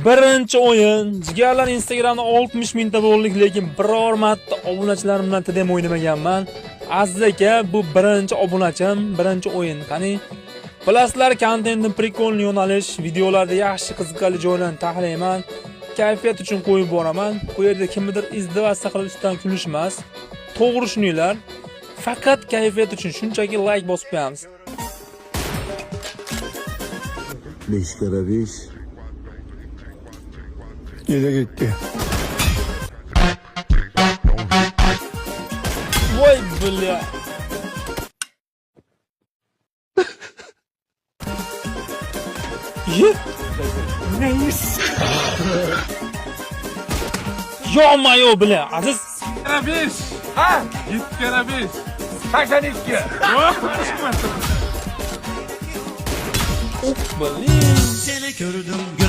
Birinchi o'yin. Jigarlar Instagramda 60 mingta bo'ldik, lekin biror marta obunachilarim bilan TDM o'ynamaganman. Aziz aka, bu birinchi obunachim, birinchi o'yin. Qani bilasizlar, kontentni prikolni yo'nalish, videolarda yaxshi qiziqarli joylarni tahlillayman. Kayfiyat uchun qo'yib boraman. Bu yerda kimnidir izdivasta qilib ustidan kulish emas. To'g'ri shuninglar. Faqat kayfiyat uchun shunchaki like bosib qo'yamiz. 5 kere 5. Yere gitti. Voy bля. Neyiz? Yo-mayo bля, Aziz. 5. Ha? 7 kere 5. 82. Blin. Seni gördüm gül